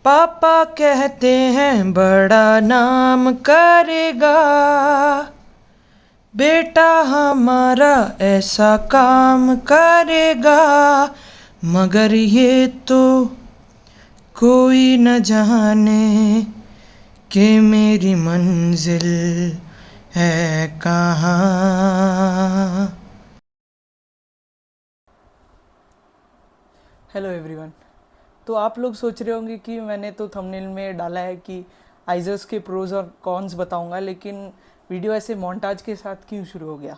पापा कहते हैं बड़ा नाम करेगा, बेटा हमारा ऐसा काम करेगा। मगर ये तो कोई न जाने कि मेरी मंजिल है कहाँ। Hello everyone. तो आप लोग सोच रहे होंगे कि मैंने तो थंबनेल में डाला है कि आइजर्स के प्रोज और कॉन्स बताऊंगा, लेकिन वीडियो ऐसे मोन्टाज के साथ क्यों शुरू हो गया।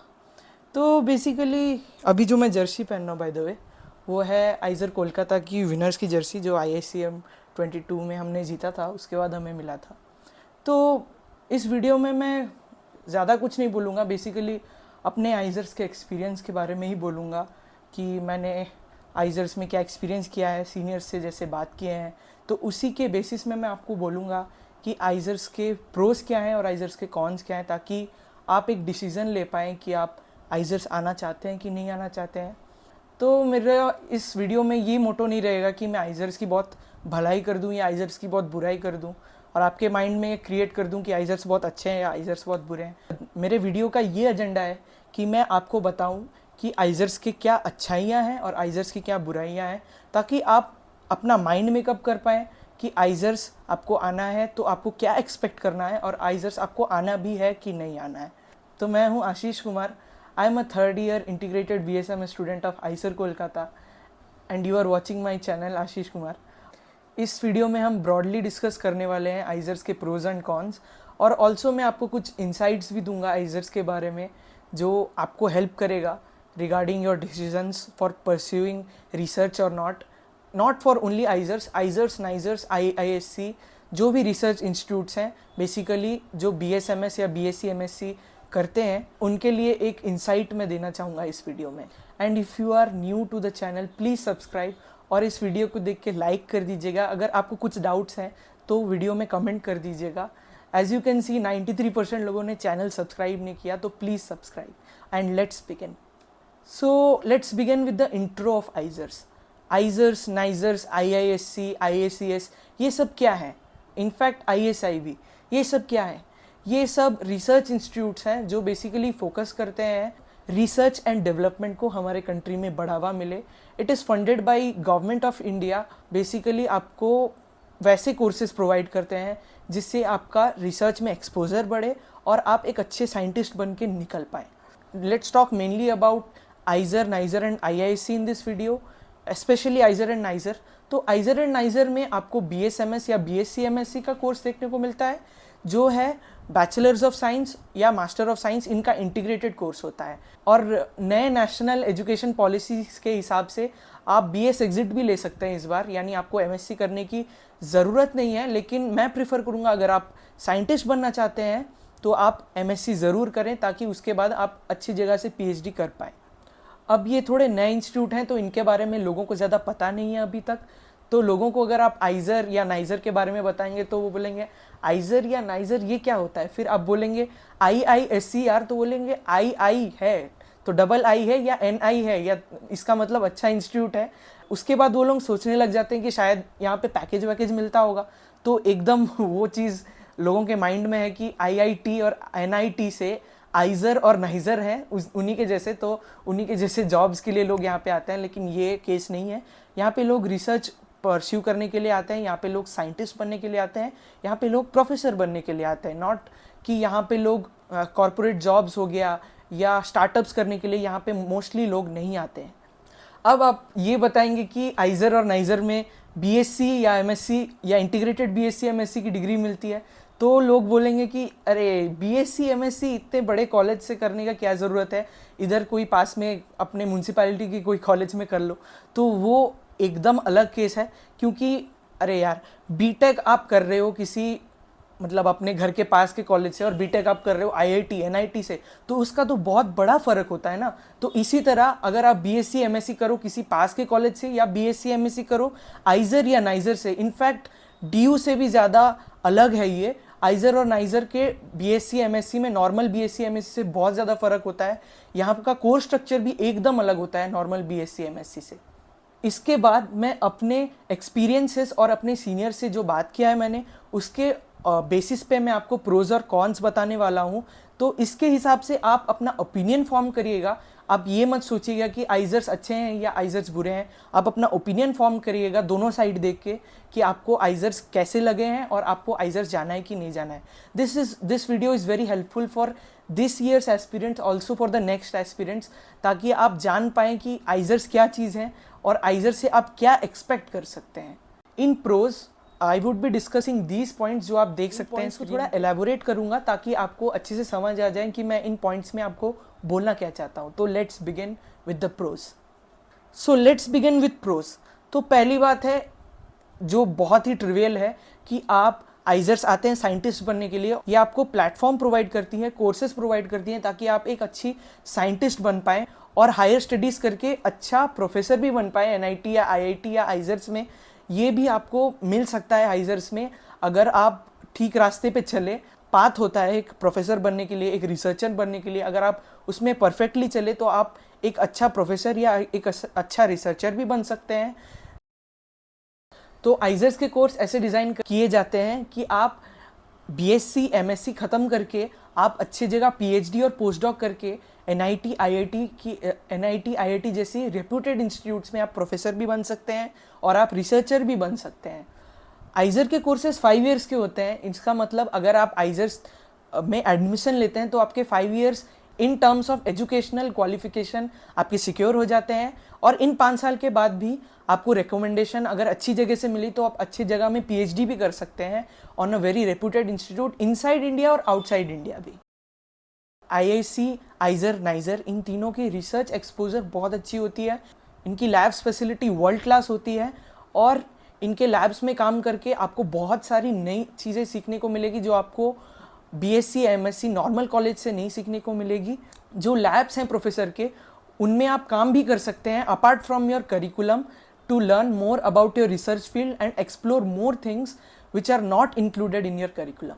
तो बेसिकली अभी जो मैं जर्सी पहन रहा हूँ बाय द वे, वो है आइजर कोलकाता की विनर्स की जर्सी जो IICM 22 में हमने जीता था, उसके बाद हमें मिला था। तो इस वीडियो में मैं ज़्यादा कुछ नहीं बोलूँगा, बेसिकली अपने आइजर्स के एक्सपीरियंस के बारे में ही बोलूँगा कि मैंने आइजर्स में क्या एक्सपीरियंस किया है, सीनियर्स से जैसे बात किए हैं, तो उसी के बेसिस में मैं आपको बोलूँगा कि आइजर्स के प्रोस क्या हैं और आइजर्स के कॉन्स क्या हैं, ताकि आप एक डिसीज़न ले पाएँ कि आप आइजर्स आना चाहते हैं कि नहीं आना चाहते हैं। तो मेरा इस वीडियो में ये मोटो नहीं रहेगा कि मैं आइजर्स की बहुत भलाई कर दूं या आइजर्स की बहुत बुराई कर दूं और आपके माइंड में क्रिएट कर दूं कि आइजर्स बहुत अच्छे हैं या आइजर्स बहुत बुरे हैं। मेरे वीडियो का ये एजेंडा है कि मैं आपको बताऊं कि आइजर्स की क्या अच्छाइयाँ हैं और आइजर्स की क्या बुराइयाँ हैं, ताकि आप अपना माइंड मेकअप कर पाएँ कि आइजर्स आपको आना है तो आपको क्या एक्सपेक्ट करना है और आइजर्स आपको आना भी है कि नहीं आना है। तो मैं हूँ Ashish Kumar. I am a third year integrated BSM student of IISER Kolkata and you are watching my channel Ashish Kumar. इस वीडियो में हम ब्रॉडली डिस्कस करने वाले हैं आइजर्स के प्रोज एंड कॉन्स, और ऑल्सो मैं आपको कुछ इंसाइट्स भी दूंगा आइजर्स के बारे में जो आपको हेल्प करेगा regarding your decisions for pursuing research और not for only IISERs NISERs IISc जो भी रिसर्च इंस्टीट्यूट्स हैं, बेसिकली जो BSMS या BSc MSc करते हैं, उनके लिए एक इंसाइट मैं देना चाहूँगा इस वीडियो में। And if you are new to the channel please subscribe और इस वीडियो को देख के लाइक कर दीजिएगा। अगर आपको कुछ डाउट्स हैं तो वीडियो में कमेंट कर दीजिएगा। एज यू कैन सी 93% लोगों ने चैनल सब्सक्राइब नहीं किया, तो please subscribe and let's begin. So let's begin with the intro of IISERs, NISERs, IISc, IACS, ये सब क्या है। इनफैक्ट ISI भी, ये सब क्या है। ये सब रिसर्च इंस्टीट्यूट्स हैं जो बेसिकली फोकस करते हैं रिसर्च एंड डेवलपमेंट को हमारे कंट्री में बढ़ावा मिले। It is funded by government of India. Basically आपको वैसे कोर्सेज प्रोवाइड करते हैं जिससे आपका रिसर्च में एक्सपोजर बढ़े और आप एक अच्छे साइंटिस्ट बन के निकल पाएँ। Let's talk mainly about आइजर, niger and IISc in this video, specially आइजर and niger. तो आइजर एंड नाइजर में आपको BSMS या BSc MSc का कोर्स देखने को मिलता है, जो है बैचलर्स ऑफ साइंस या मास्टर ऑफ साइंस, इनका इंटीग्रेटेड कोर्स होता है। और नए नेशनल एजुकेशन पॉलिसीज़ के हिसाब से आप BS एग्जिट भी ले सकते हैं इस बार, यानी आपको MSc करने की ज़रूरत नहीं है। लेकिन मैं प्रीफर करूँगा, अगर आप साइंटिस्ट बनना चाहते हैं तो आप MSc ज़रूर करें, ताकि उसके बाद आप अच्छी जगह से PhD कर पाएँ। अब ये थोड़े नए इंस्टीट्यूट हैं तो इनके बारे में लोगों को ज़्यादा पता नहीं है अभी तक। तो लोगों को अगर आप आइजर या नाइजर के बारे में बताएंगे तो वो बोलेंगे आइजर या नाइजर ये क्या होता है। फिर आप बोलेंगे IISc तो बोलेंगे II है तो डबल I है या NI है या इसका मतलब अच्छा इंस्टीट्यूट है। उसके बाद वो लोग सोचने लग जाते हैं कि शायद यहाँ पे पैकेज वैकेज मिलता होगा, तो एकदम वो चीज़ लोगों के माइंड में है कि IIT और NIT से आइजर और नाइजर हैं उन्हीं के जैसे, तो उन्हीं के जैसे जॉब्स के लिए लोग यहाँ पे आते हैं। लेकिन ये केस नहीं है। यहाँ पे लोग रिसर्च परस्यू करने के लिए आते हैं, यहाँ पे लोग साइंटिस्ट बनने के लिए आते हैं, यहाँ पे लोग प्रोफेसर बनने के लिए आते हैं। नॉट कि यहाँ पे लोग कॉरपोरेट जॉब्स हो गया या स्टार्टअप्स करने के लिए यहाँ पे मोस्टली लोग नहीं आते हैं। अब आप ये बताएंगे कि आइजर और नाइजर में BSc या MSc या इंटीग्रेटेड BSc MSc की डिग्री मिलती है, तो लोग बोलेंगे कि अरे BSc MSc इतने बड़े कॉलेज से करने का क्या ज़रूरत है, इधर कोई पास में अपने म्यूनसिपैलिटी की कोई कॉलेज में कर लो। तो वो एकदम अलग केस है, क्योंकि अरे यार BTech आप कर रहे हो किसी मतलब अपने घर के पास के कॉलेज से और BTech आप कर रहे हो IIT NIT से, तो उसका तो बहुत बड़ा फ़र्क होता है ना। तो इसी तरह अगर आप BSc MSc करो किसी पास के कॉलेज से या BSc MSc करो आइजर या नाइजर से, इनफैक्ट DU से भी ज़्यादा अलग है ये। आइजर और नाइजर के BSc MSc में नॉर्मल BSc MSc से बहुत ज़्यादा फ़र्क होता है। यहाँ का कोर्स स्ट्रक्चर भी एकदम अलग होता है नॉर्मल BSc MSc से। इसके बाद मैं अपने एक्सपीरियंसेस और अपने सीनियर से जो बात किया है मैंने, उसके बेसिस पे मैं आपको प्रोज और कॉन्स बताने वाला हूँ। तो इसके हिसाब से आप अपना ओपिनियन फॉर्म करिएगा। आप ये मत सोचिएगा कि आइजर्स अच्छे हैं या आइजर्स बुरे हैं। आप अपना ओपिनियन फॉर्म करिएगा दोनों साइड देख के कि आपको आइजर्स कैसे लगे हैं और आपको आइजर्स जाना है कि नहीं जाना है। This video is very helpful for this years aspirants, also for the next aspirants, ताकि आप जान पाएँ कि आइजर्स क्या चीज़ है और आइजर से आप क्या एक्सपेक्ट कर सकते हैं। In prose I would be discussing these points जो आप देख सकते हैं। इसको थोड़ा एलैबोरेट करूंगा ताकि आपको अच्छे से समझ आ जाए कि मैं इन पॉइंट्स में आपको बोलना क्या चाहता हूँ। तो let's begin with the pros. So let's begin with pros. तो पहली बात है जो बहुत ही ट्रिवियल है कि आप आइजर्स आते हैं साइंटिस्ट बनने के लिए। ये आपको प्लेटफॉर्म प्रोवाइड करती है, कोर्सेज प्रोवाइड करती हैं ताकि आप एक अच्छी साइंटिस्ट बन पाएँ और हायर स्टडीज़ करके अच्छा प्रोफेसर भी बन पाए एनआईटी या आईआईटी या आइजर्स में। ये भी आपको मिल सकता है आइजर्स में अगर आप ठीक रास्ते पे चले। पाथ होता है एक प्रोफेसर बनने के लिए, एक रिसर्चर बनने के लिए। अगर आप उसमें परफेक्टली चले तो आप एक अच्छा प्रोफेसर या एक अच्छा रिसर्चर भी बन सकते हैं। तो आइजर्स के कोर्स ऐसे डिज़ाइन किए जाते हैं कि आप बीएससी एमएससी ख़त्म करके आप अच्छी जगह पीएचडी और पोस्ट डॉक करके एनआईटी आईआईटी जैसी रेप्यूटेड इंस्टीट्यूट्स में आप प्रोफेसर भी बन सकते हैं और आप रिसर्चर भी बन सकते हैं। आइजर के कोर्सेज 5 ईयर्स के होते हैं। इसका मतलब अगर आप आइजर्स में एडमिशन लेते हैं तो आपके 5 years in terms of educational qualification आपके सिक्योर हो जाते हैं। और इन 5 साल के बाद भी आपको रिकमेंडेशन अगर अच्छी जगह से मिली तो आप अच्छी जगह में पीएचडी भी कर सकते हैं on a very reputed institute inside India और आउटसाइड इंडिया भी। आईआईसी, आइजर, नाइजर, इन तीनों की रिसर्च एक्सपोजर बहुत अच्छी होती है। इनकी लैब्स फैसिलिटी वर्ल्ड क्लास होती है और इनके लैब्स में काम करके आपको बहुत सारी नई चीज़ें सीखने को मिलेगी जो आपको बीएससी एमएससी नॉर्मल कॉलेज से नहीं सीखने को मिलेगी। जो लैब्स हैं प्रोफेसर के, उनमें आप काम भी कर सकते हैं apart from your curriculum to learn more about your research field and explore more things which are not included in your curriculum.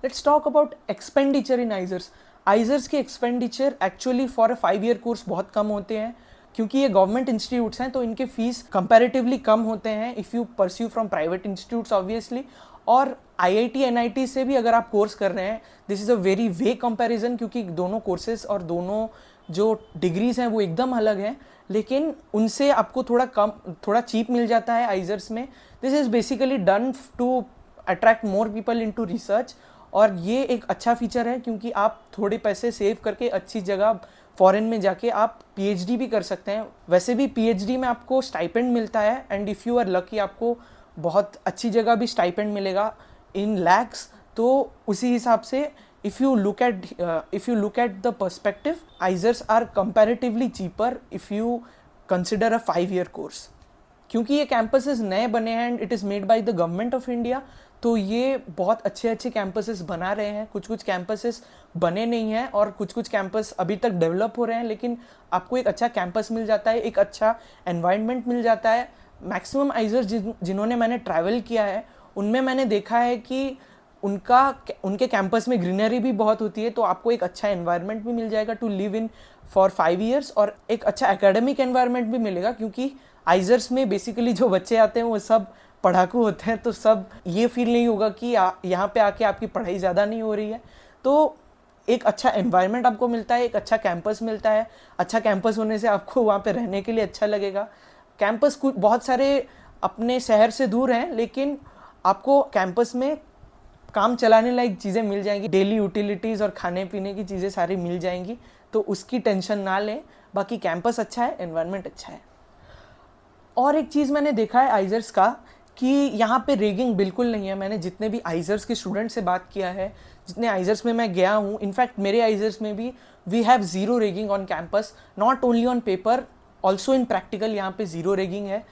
Let's talk about expenditure in IISERs. IISERs के expenditure actually for a 5 year course बहुत कम होते हैं क्योंकि ये government institutes हैं तो इनके फीस कंपैरेटिवली कम होते हैं if you pursue from private institutes obviously. और आईआईटी एनआईटी से भी अगर आप कोर्स कर रहे हैं, this is a very way comparison क्योंकि दोनों कोर्सेज और दोनों जो डिग्रीज हैं वो एकदम अलग हैं, लेकिन उनसे आपको थोड़ा चीप मिल जाता है आइजर्स में। This is basically done to attract more people into research और ये एक अच्छा फीचर है क्योंकि आप थोड़े पैसे सेव करके अच्छी जगह फॉरेन में जाके आप पीएचडी भी कर सकते हैं। वैसे भी पीएचडी में आपको स्टाइपेंड मिलता है and if you are lucky आपको बहुत अच्छी जगह भी स्टाइपेंड मिलेगा इन लैक्स। तो उसी हिसाब से if you look at the perspective, ISERs are comparatively cheaper if you consider a 5-year course। क्योंकि ये कैंपसेस नए बने हैं and it is made by the government of India, तो ये बहुत अच्छे कैंपसेस बना रहे हैं। कुछ कैंपसेस बने नहीं हैं और कुछ कैंपस अभी तक डेवलप हो रहे हैं, लेकिन आपको एक अच्छा कैंपस मिल जाता है, एक अच्छा एनवायरनमेंट मिल जाता है। मैक्सिमम आइजर्स जिन्होंने मैंने ट्रैवल किया है उनमें मैंने देखा है कि उनके कैंपस में ग्रीनरी भी बहुत होती है, तो आपको एक अच्छा एनवायरनमेंट भी मिल जाएगा to live in for 5 years और एक अच्छा एकेडमिक एनवायरनमेंट भी मिलेगा क्योंकि आइजर्स में बेसिकली जो बच्चे आते हैं वो सब पढ़ाकू होते हैं, तो सब ये फील नहीं होगा कि यहाँ पे आके आपकी पढ़ाई ज़्यादा नहीं हो रही है। तो एक अच्छा एनवायरनमेंट आपको मिलता है, एक अच्छा कैंपस मिलता है। अच्छा कैंपस होने से आपको वहाँ पे रहने के लिए अच्छा लगेगा। कैंपस कुछ बहुत सारे अपने शहर से दूर हैं, लेकिन आपको कैंपस में काम चलाने लायक चीज़ें मिल जाएंगी, डेली यूटिलिटीज़ और खाने पीने की चीज़ें सारी मिल जाएंगी, तो उसकी टेंशन ना लें। बाकी कैंपस अच्छा है, एनवायरनमेंट अच्छा है। और एक चीज़ मैंने देखा है आइजर्स का कि यहाँ पे रेगिंग बिल्कुल नहीं है। मैंने जितने भी आइजर्स के स्टूडेंट से बात किया है, जितने आइजर्स में मैं गया हूँ, इनफैक्ट मेरे आइजर्स में भी we have zero ragging on campus, not only on paper, also in practical यहाँ पे ज़ीरो रेगिंग है।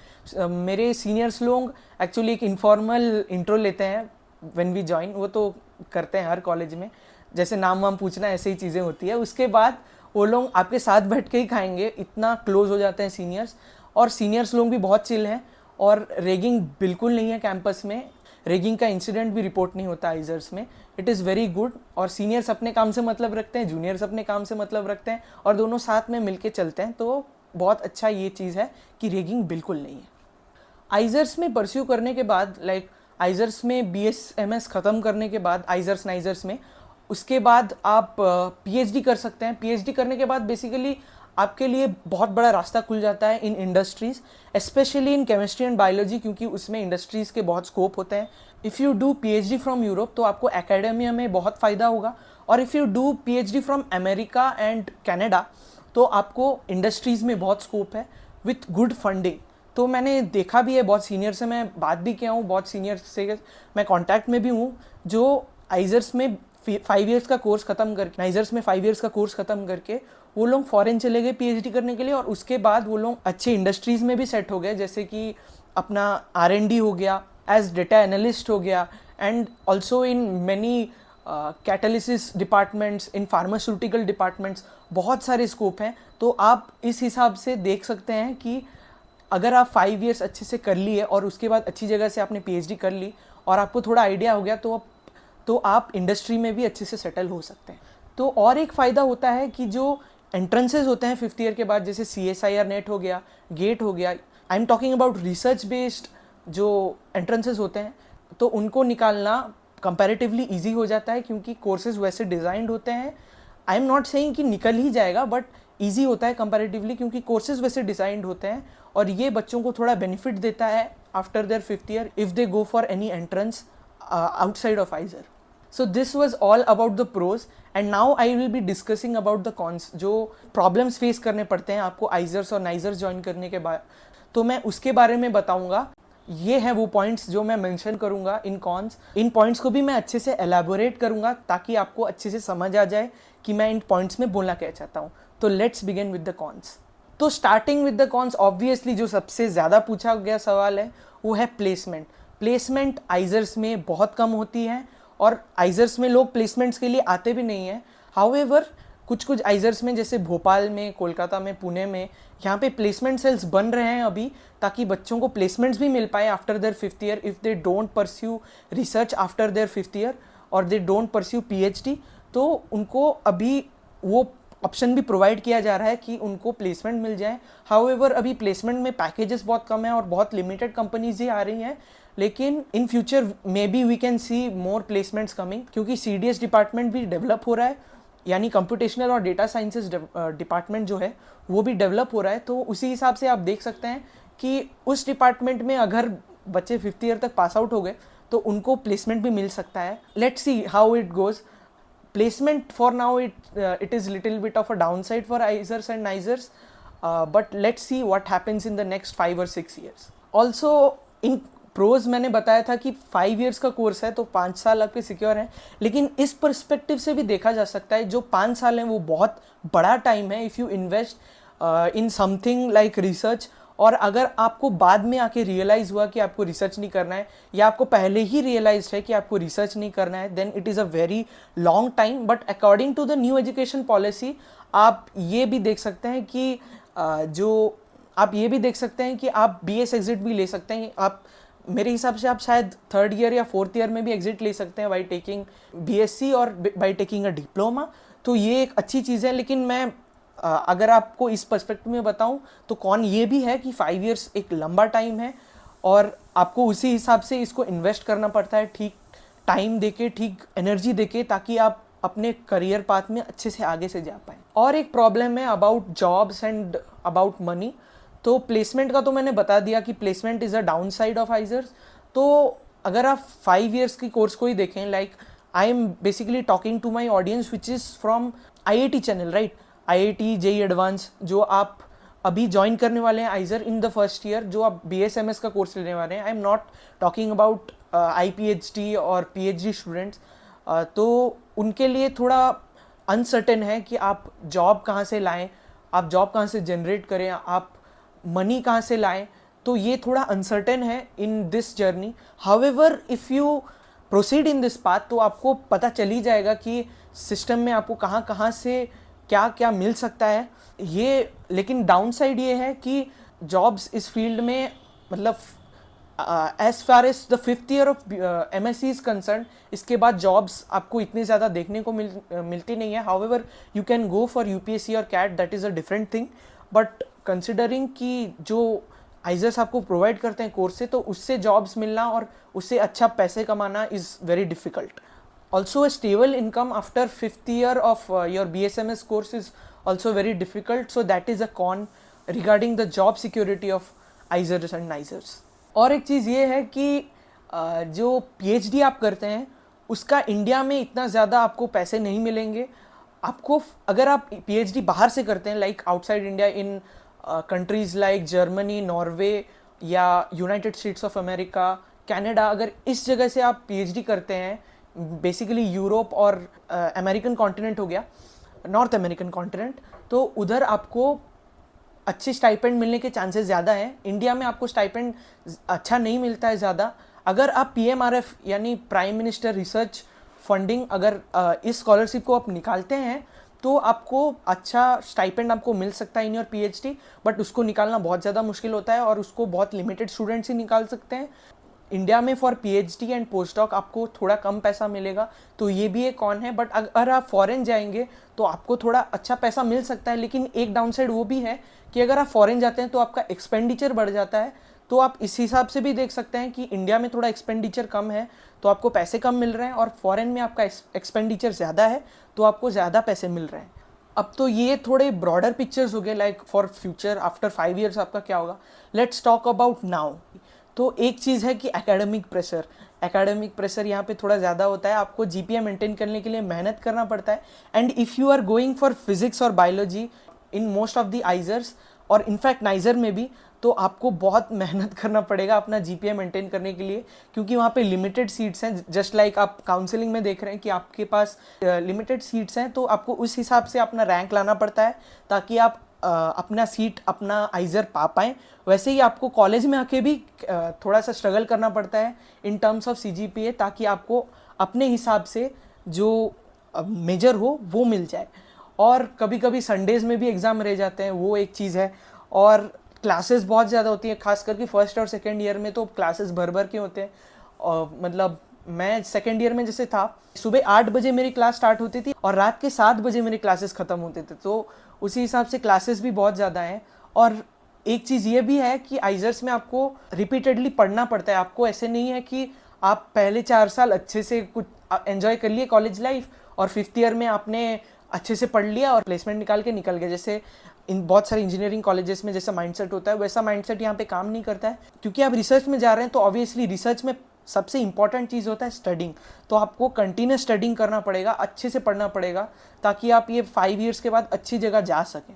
मेरे सीनियर्स लोग एक्चुअली एक इनफॉर्मल इंट्रो लेते हैं व्हेन वी जॉइन, वो तो करते हैं हर कॉलेज में, जैसे नाम वाम पूछना, ऐसे ही चीज़ें होती है। उसके बाद वो लोग आपके साथ बैठ के ही खाएंगे, इतना क्लोज हो जाते हैं सीनियर्स। और सीनियर्स लोग भी बहुत चिल हैं और रेगिंग बिल्कुल नहीं है कैंपस में। रेगिंग का इंसिडेंट भी रिपोर्ट नहीं होता आइजर्स में। It is very good. और सीनियर्स अपने काम से मतलब रखते हैं, जूनियर्स अपने काम से मतलब रखते हैं और दोनों साथ में मिलके चलते हैं, तो बहुत अच्छा ये चीज़ है कि रैगिंग बिल्कुल नहीं है। आइजर्स में परस्यू करने के बाद, लाइक आइजर्स में BSMS ख़त्म करने के बाद, आइजर्स नाइजर्स में, उसके बाद आप PhD कर सकते हैं। PhD करने के बाद बेसिकली आपके लिए बहुत बड़ा रास्ता खुल जाता है in industries, specially in chemistry and biology, क्योंकि उसमें इंडस्ट्रीज़ के बहुत स्कोप होते हैं। If you do PhD from Europe तो आपको एकेडेमिया में बहुत फ़ायदा होगा, और if you do PhD from America and Canada तो आपको इंडस्ट्रीज़ में बहुत स्कोप है विथ गुड फंडिंग। तो मैंने देखा भी है, बहुत सीनियर से मैं बात भी किया हूँ, बहुत सीनियर से मैं कांटेक्ट में भी हूँ, जो आइजर्स में 5 इयर्स का कोर्स ख़त्म करके, नाइजर्स में 5 इयर्स का कोर्स ख़त्म करके वो लोग फॉरेन चले गए PhD करने के लिए, और उसके बाद वो लोग अच्छे इंडस्ट्रीज़ में भी सेट हो गए, जैसे कि अपना R&D हो गया, एज डेटा एनालिस्ट हो गया, and also in many catalysis departments, in pharmaceutical departments, बहुत सारे स्कोप हैं। तो आप इस हिसाब से देख सकते हैं कि अगर आप 5 इयर्स अच्छे से कर लिए और उसके बाद अच्छी जगह से आपने PhD कर ली और आपको थोड़ा आइडिया हो गया, तो आप इंडस्ट्री में भी अच्छे से सेटल हो सकते हैं। तो और एक फ़ायदा होता है कि जो एंट्रेंसेस होते हैं 5th ईयर के बाद, जैसे CSIR नेट हो गया, गेट हो गया, I am talking about research based जो एंट्रेंसेस होते हैं, तो उनको निकालना कंपैरेटिवली ईजी हो जाता है, क्योंकि कोर्सेज वैसे डिज़ाइंड होते हैं। आई एम नॉट सेइंग कि निकल ही जाएगा, बट ईजी होता है कंपैरेटिवली, क्योंकि कोर्सेज वैसे डिज़ाइंड होते हैं, और ये बच्चों को थोड़ा बेनिफिट देता है after their 5th year if they go for any entrance outside of आइजर। So this was all about the pros, and now I will be discussing about the cons, जो problems face करने पड़ते हैं आपको IISERs और नाइजर्स join करने के बाद, तो मैं उसके बारे में बताऊंगा। ये है वो पॉइंट्स जो मैं मेंशन करूंगा इन कॉन्स। इन पॉइंट्स को भी मैं अच्छे से एलैबोरेट करूंगा ताकि आपको अच्छे से समझ आ जाए कि मैं इन पॉइंट्स में बोलना क्या चाहता हूँ। तो let's begin with the cons. तो starting with the cons, obviously जो सबसे ज़्यादा पूछा गया सवाल है वो है प्लेसमेंट। प्लेसमेंट आइजर्स में बहुत कम होती है, और आइजर्स में लोग प्लेसमेंट्स के लिए आते भी नहीं हैं। हाउएवर कुछ आइजर्स में, जैसे भोपाल में, कोलकाता में, पुणे में, यहाँ पे प्लेसमेंट सेल्स बन रहे हैं अभी, ताकि बच्चों को प्लेसमेंट्स भी मिल पाए after their 5th year if they don't pursue research after their 5th year और दे डोंट परस्यू PhD। तो उनको अभी वो ऑप्शन भी प्रोवाइड किया जा रहा है कि उनको प्लेसमेंट मिल जाए। हाउएवर अभी प्लेसमेंट में पैकेजेस बहुत कम है और बहुत लिमिटेड कंपनीज ही आ रही हैं, लेकिन in future maybe we can see more placements coming, क्योंकि CDS डिपार्टमेंट भी डेवलप हो रहा है, यानी कंप्यूटेशनल और डेटा साइंसेस डिपार्टमेंट जो है वो भी डेवलप हो रहा है। तो उसी हिसाब से आप देख सकते हैं कि उस डिपार्टमेंट में अगर बच्चे 5th ईयर तक पास आउट हो गए तो उनको प्लेसमेंट भी मिल सकता है। Let's see how it goes. Placement for now it is little bit of a downside for Izers and Nizers, but let's see what happens in the next 5 or 6 years. Also in pros मैंने बताया था कि 5 years का course है तो 5 साल आपके secure हैं, लेकिन इस पर्सपेक्टिव से भी देखा जा सकता है जो 5 साल हैं वो बहुत बड़ा टाइम है if you invest in something like research. और अगर आपको बाद में आके रियलाइज़ हुआ कि आपको रिसर्च नहीं करना है, या आपको पहले ही रियलाइज है कि आपको रिसर्च नहीं करना है, then it is a very long time. But according to the new education policy आप ये भी देख सकते हैं कि आप BS एग्जिट भी ले सकते हैं। आप मेरे हिसाब से आप शायद 3rd ईयर या 4th ईयर में भी एग्जिट ले सकते हैं बाई टेकिंग BSc और बाई टेकिंग अ डिप्लोमा। तो ये एक अच्छी चीज़ है, लेकिन मैं अगर आपको इस पर्सपेक्टिव में बताऊं तो कौन ये भी है कि 5 इयर्स एक लंबा टाइम है और आपको उसी हिसाब से इसको इन्वेस्ट करना पड़ता है, ठीक टाइम देके, ठीक एनर्जी देके, ताकि आप अपने करियर पाथ में अच्छे से आगे से जा पाएँ। और एक प्रॉब्लम है about jobs and about money. तो प्लेसमेंट का तो मैंने बता दिया कि placement is a downside of IISERs. तो अगर आप 5 इयर्स की कोर्स को ही देखें, like I am basically talking to my audience which is from IIT channel, right, IIT JEE advance जो आप अभी ज्वाइन करने वाले हैं आइजर इन द 1st ईयर, जो आप BSMS का कोर्स लेने वाले हैं। I am not talking about IPHD और PhD स्टूडेंट्स। तो उनके लिए थोड़ा अनसर्टेन है कि आप जॉब कहाँ से लाएं, आप जॉब कहाँ से जनरेट करें, आप मनी कहाँ से लाएं। तो ये थोड़ा अनसर्टेन है in this journey. However if you proceed in this path तो आपको पता चल ही जाएगा कि सिस्टम में आपको कहाँ कहाँ से क्या क्या मिल सकता है ये। लेकिन डाउन साइड ये है कि जॉब्स इस फील्ड में, मतलब as far as the 5th year of MSc is concern, इसके बाद जॉब्स आपको इतनी ज़्यादा देखने को मिलती नहीं है। However you can go for UPSC और CAT, that is a different thing, but considering कि जो आइजर्स आपको प्रोवाइड करते हैं कोर्स से, तो उससे जॉब्स मिलना और उससे अच्छा पैसे कमाना is very difficult. Also, a stable income after fifth year of your BSMS course is also very difficult. So that is a con regarding the job security of ISERs and NISERs. और एक चीज़ ये है कि जो PhD आप करते हैं उसका इंडिया में इतना ज़्यादा आपको पैसे नहीं मिलेंगे. आपको अगर आप PhD बाहर से करते हैं, लाइक आउटसाइड इंडिया, इन कंट्रीज़ लाइक जर्मनी, नॉर्वे या United states of America, Canada, अगर इस जगह से आप PhD करते हैं, बेसिकली यूरोप और अमेरिकन कॉन्टिनेंट हो गया, नॉर्थ अमेरिकन कॉन्टिनेंट, तो उधर आपको अच्छे स्टाइपेंड मिलने के चांसेस ज़्यादा हैं. इंडिया में आपको स्टाइपेंड अच्छा नहीं मिलता है ज़्यादा. अगर आप PMRF यानी प्राइम मिनिस्टर रिसर्च फंडिंग, अगर इस स्कॉलरशिप को आप निकालते हैं तो आपको अच्छा स्टाइपेंड आपको मिल सकता है इन योर PhD, बट उसको निकालना बहुत ज़्यादा मुश्किल होता है और उसको बहुत लिमिटेड स्टूडेंट्स ही निकाल सकते हैं. इंडिया में for PhD and post doc आपको थोड़ा कम पैसा मिलेगा, तो ये भी एक कॉन है. बट अगर आप फॉरेन जाएंगे तो आपको थोड़ा अच्छा पैसा मिल सकता है, लेकिन एक डाउन साइड वो भी है कि अगर आप फॉरेन जाते हैं तो आपका एक्सपेंडिचर बढ़ जाता है. तो आप इस हिसाब से भी देख सकते हैं कि इंडिया में थोड़ा एक्सपेंडिचर कम है तो आपको पैसे कम मिल रहे हैं, और फॉरेन में आपका एक्सपेंडिचर ज़्यादा है तो आपको ज़्यादा पैसे मिल रहे हैं. अब तो ये थोड़े ब्रॉडर पिक्चर्स हो गए, like for future after 5 years आपका क्या होगा. Let's talk about now. तो एक चीज़ है कि एकेडमिक प्रेशर यहाँ पे थोड़ा ज़्यादा होता है. आपको GPA मेंटेन करने के लिए मेहनत करना पड़ता है. And if you are going for physics और biology in most of the IISERs और इनफैक्ट नाइजर में भी, तो आपको बहुत मेहनत करना पड़ेगा अपना GPA मेंटेन करने के लिए, क्योंकि वहाँ पे लिमिटेड सीट्स हैं. जस्ट लाइक आप काउंसलिंग में देख रहे हैं कि आपके पास लिमिटेड सीट्स हैं, तो आपको उस हिसाब से अपना रैंक लाना पड़ता है ताकि आप अपना सीट, अपना आइजर पा पाएँ. वैसे ही आपको कॉलेज में आके भी थोड़ा सा स्ट्रगल करना पड़ता है इन टर्म्स ऑफ CGPA, ताकि आपको अपने हिसाब से जो मेजर हो वो मिल जाए. और कभी कभी संडेज़ में भी एग्ज़ाम रह जाते हैं, वो एक चीज़ है. और क्लासेस बहुत ज़्यादा होती है, खास करके फर्स्ट और सेकेंड ईयर में तो क्लासेस भर भर के होते हैं. मतलब मैं सेकेंड ईयर में जैसे था, सुबह 8 बजे मेरी क्लास स्टार्ट होती थी और रात के 7 बजे मेरी क्लासेस ख़त्म होते थे. तो उसी हिसाब से क्लासेस भी बहुत ज़्यादा हैं. और एक चीज़ ये भी है कि आइजर्स में आपको रिपीटेडली पढ़ना पड़ता है. आपको ऐसे नहीं है कि आप पहले 4 साल अच्छे से कुछ एंजॉय कर लिए कॉलेज लाइफ और 5th ईयर में आपने अच्छे से पढ़ लिया और प्लेसमेंट निकाल के निकल गए. जैसे इन बहुत सारे इंजीनियरिंग कॉलेजेस में जैसा माइंडसेट होता है, वैसा माइंडसेट यहाँ पे काम नहीं करता है. क्योंकि आप रिसर्च में जा रहे हैं तो ऑब्वियसली रिसर्च में सबसे इंपॉर्टेंट चीज़ होता है स्टडिंग. तो आपको कंटिन्यूस स्टडिंग करना पड़ेगा, अच्छे से पढ़ना पड़ेगा, ताकि आप ये 5 years के बाद अच्छी जगह जा सकें.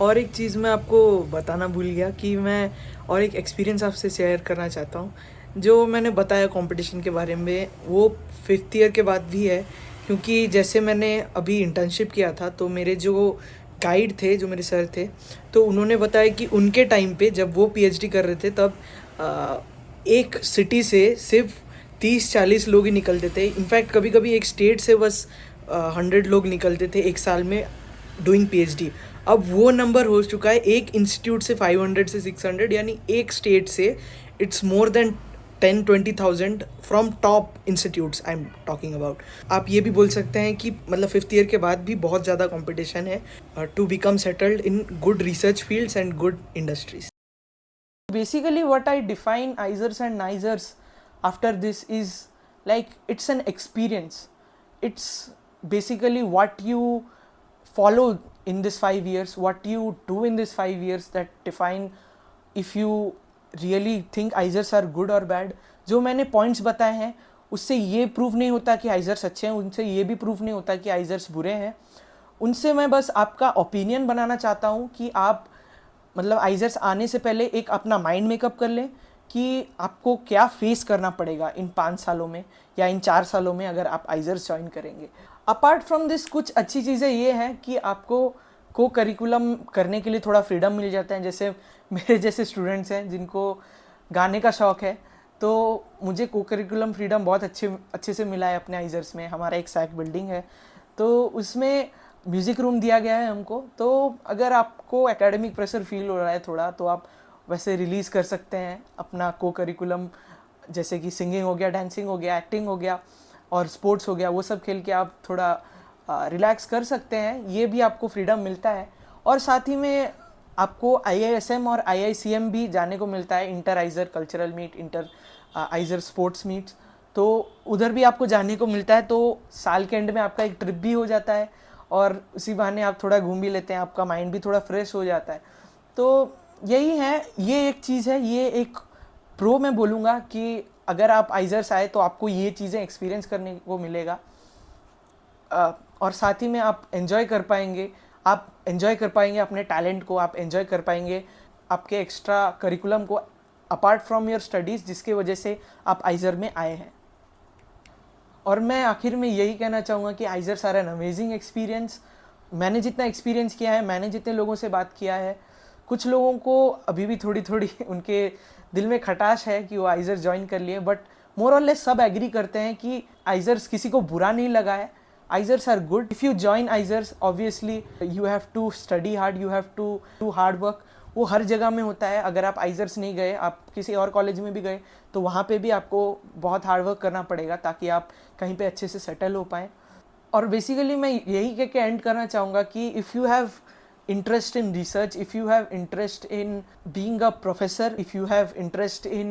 और एक चीज़ मैं आपको बताना भूल गया कि मैं और एक एक्सपीरियंस आपसे शेयर करना चाहता हूँ. जो मैंने बताया कंपटीशन के बारे में, वो 5th ईयर के बाद भी है. क्योंकि जैसे मैंने अभी इंटर्नशिप किया था, तो मेरे जो गाइड थे, जो मेरे सर थे, तो उन्होंने बताया कि उनके टाइम पे जब वो PhD कर रहे थे तब एक सिटी से सिर्फ 30-40 लोग ही निकलते थे. इनफैक्ट कभी कभी एक स्टेट से बस 100 लोग निकलते थे एक साल में डूइंग PhD. अब वो नंबर हो चुका है एक इंस्टीट्यूट से 500 से 600, यानी एक स्टेट से it's more than 10-20,000 from top institutes I am talking about. आप ये भी बोल सकते हैं कि मतलब 5th ईयर के बाद भी बहुत ज़्यादा कंपटीशन है to become settled in good research fields and good industries. Basically what I define ISERs and NISERs after this is like it's an experience. It's basically what you follow in this 5 years, what you do in this 5 years that define if you really think ISERs are good or bad. जो मैंने points बताए हैं उससे ये prove नहीं होता कि ISERs अच्छे हैं, उनसे ये भी प्रूव नहीं होता कि ISERs बुरे हैं. उनसे मैं बस आपका ओपिनियन बनाना चाहता हूँ कि आप मतलब आइजर्स आने से पहले एक अपना माइंड मेकअप कर लें कि आपको क्या फेस करना पड़ेगा इन 5 सालों में या इन 4 सालों में अगर आप आइजर्स ज्वाइन करेंगे. अपार्ट फ्रॉम दिस कुछ अच्छी चीज़ें ये हैं कि आपको को करिकुलम करने के लिए थोड़ा फ्रीडम मिल जाता है. जैसे मेरे जैसे स्टूडेंट्स हैं जिनको गाने का शौक़ है, तो मुझे को करिकुलम फ्रीडम बहुत अच्छे से मिला है अपने आइजर्स में. हमारा एक सैक बिल्डिंग है, तो उसमें म्यूज़िक रूम दिया गया है हमको. तो अगर आपको एकेडमिक प्रेशर फील हो रहा है थोड़ा, तो आप वैसे रिलीज़ कर सकते हैं अपना को करिकुलम, जैसे कि सिंगिंग हो गया, डांसिंग हो गया, एक्टिंग हो गया और स्पोर्ट्स हो गया. वो सब खेल के आप थोड़ा रिलैक्स कर सकते हैं. ये भी आपको फ्रीडम मिलता है. और साथ ही में आपको IISM और IICM भी जाने को मिलता है, inter IISER cultural meet, inter IISER sports meets, तो उधर भी आपको जाने को मिलता है। तो साल के एंड में आपका एक ट्रिप भी हो जाता है और उसी बहाने आप थोड़ा घूम भी लेते हैं, आपका माइंड भी थोड़ा फ्रेश हो जाता है। तो यही है, ये एक चीज़ है, ये एक प्रो मैं बोलूँगा कि अगर आप आइजर्स आए तो आपको ये चीज़ें एक्सपीरियंस करने को मिलेगा। और साथ ही में आप एंजॉय कर पाएंगे, आप एंजॉय कर पाएंगे अपने टैलेंट को, आप एंजॉय कर पाएंगे आपके एक्स्ट्रा करिकुलम को अपार्ट फ्रॉम योर स्टडीज़, जिसके वजह से आप आइजर में आए हैं। और मैं आखिर में यही कहना चाहूँगा कि IISERs are an amazing experience. मैंने जितना एक्सपीरियंस किया है, मैंने जितने लोगों से बात किया है, कुछ लोगों को अभी भी थोड़ी थोड़ी उनके दिल में खटाश है कि वो आइजर्स ज्वाइन कर लिए, बट मोर और लेस सब एग्री करते हैं कि आइजर्स किसी को बुरा नहीं लगा है। IISERs are good. If you join IISERs, obviously you have to study hard, you have to do hard work. वो हर जगह में होता है। अगर आप आइजर्स नहीं गए, आप किसी और कॉलेज में भी गए, तो वहाँ पे भी आपको बहुत हार्ड वर्क करना पड़ेगा ताकि आप कहीं पे अच्छे से सेटल हो पाएँ। और बेसिकली मैं यही कह के एंड करना चाहूँगा कि if you have interest in research, if you have interest in being a professor, if you have interest in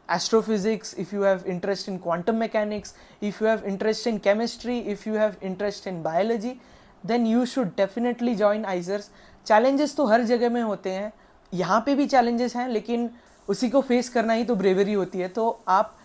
astrophysics, if you have interest in quantum mechanics, if you have interest in chemistry, if you have interest in biology, then you should definitely join ISERS. challenges तो हर जगह में होते हैं, यहाँ पे भी challenges हैं, लेकिन उसी को फेस करना ही तो ब्रेवरी होती है। तो आप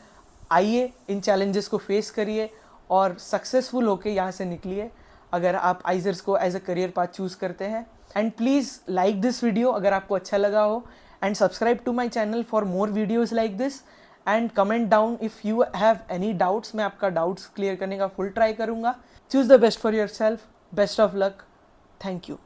आइए, इन challenges को फेस करिए और सक्सेसफुल होके यहाँ से निकलिए अगर आप आइजर्स को as a career path choose करते हैं। And please like this video अगर आपको अच्छा लगा हो, and subscribe to my channel for more videos like this, and comment down if you have any doubts. मैं आपका डाउट्स क्लियर करने का फुल ट्राई करूँगा। Choose the best for yourself. Best of luck. Thank you.